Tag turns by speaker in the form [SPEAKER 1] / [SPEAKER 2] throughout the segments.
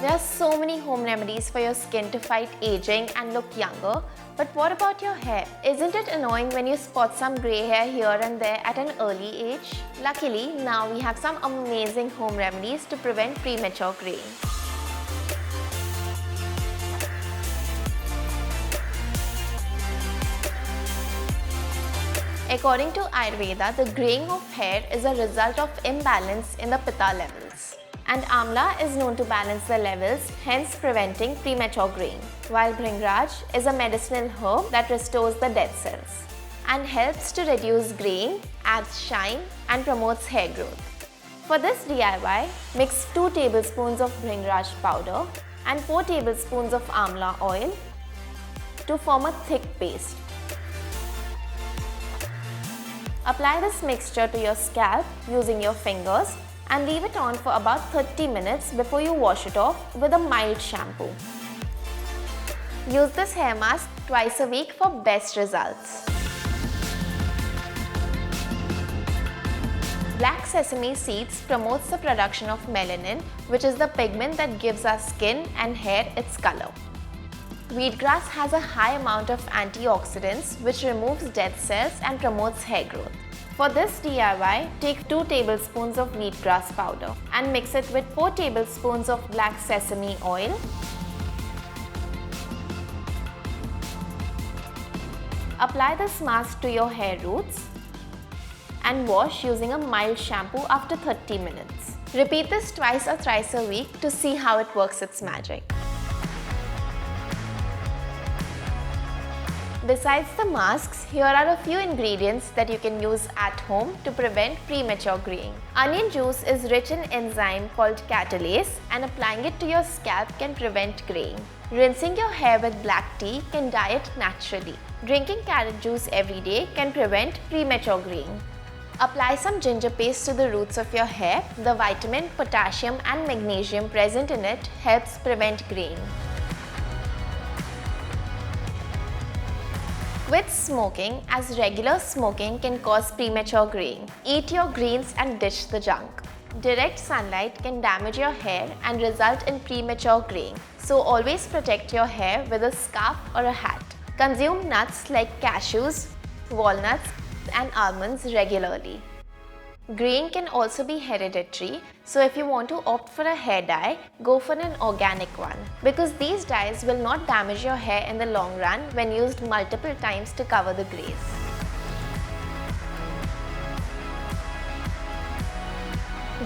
[SPEAKER 1] There are so many home remedies for your skin to fight aging and look younger, but what about your hair? Isn't it annoying when you spot some grey hair here and there at an early age? Luckily, now we have some amazing home remedies to prevent premature graying. According to Ayurveda, the graying of hair is a result of imbalance in the Pitta levels. And Amla is known to balance the levels, hence preventing premature graying. While Bhringraj is a medicinal herb that restores the dead cells and helps to reduce graying, adds shine and promotes hair growth. For this DIY, mix 2 tablespoons of Bhringraj powder and 4 tablespoons of Amla oil to form a thick paste. Apply this mixture to your scalp using your fingers and leave it on for about 30 minutes before you wash it off with a mild shampoo. Use this hair mask twice a week for best results. Black sesame seeds promotes the production of melanin, which is the pigment that gives our skin and hair its color. Wheatgrass has a high amount of antioxidants which removes dead cells and promotes hair growth. For this DIY, take 2 tablespoons of wheatgrass powder and mix it with 4 tablespoons of black sesame oil, apply this mask to your hair roots and wash using a mild shampoo after 30 minutes. Repeat this twice or thrice a week to see how it works its magic. Besides the masks, here are a few ingredients that you can use at home to prevent premature graying. Onion juice is rich in enzyme called catalase, and applying it to your scalp can prevent graying. Rinsing your hair with black tea can dye it naturally. Drinking carrot juice every day can prevent premature graying. Apply some ginger paste to the roots of your hair. The vitamin, potassium and magnesium present in it helps prevent graying. With smoking, as regular smoking can cause premature graying, eat your greens and ditch the junk. Direct sunlight can damage your hair and result in premature graying, so always protect your hair with a scarf or a hat. Consume nuts like cashews, walnuts and almonds regularly. Graying can also be hereditary, so if you want to opt for a hair dye, go for an organic one, because these dyes will not damage your hair in the long run when used multiple times to cover the grays.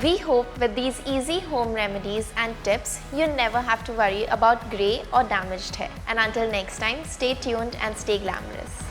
[SPEAKER 1] We hope with these easy home remedies and tips, you never have to worry about grey or damaged hair. And until next time, stay tuned and stay glamorous.